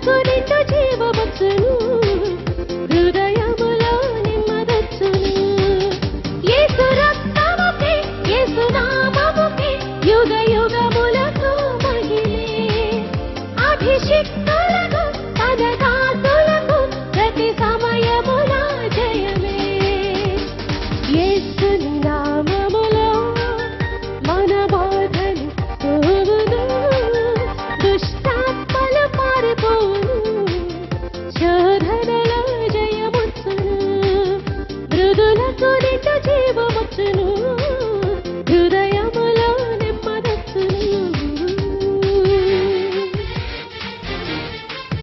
బ్రతుకు నిండు జీవవచ్చును హృదయములో నిమ్మదచ్చును యేసు రక్తముకే యేసు నామముకే యుగ యుగములకు మహిమే అభిషిక్తులకు పదదాసులకు ప్రతి సమయముల జయమే యేసుని నామములో మన బాధలు పోవును దుష్టాత్మలు పారిపోవును శోధన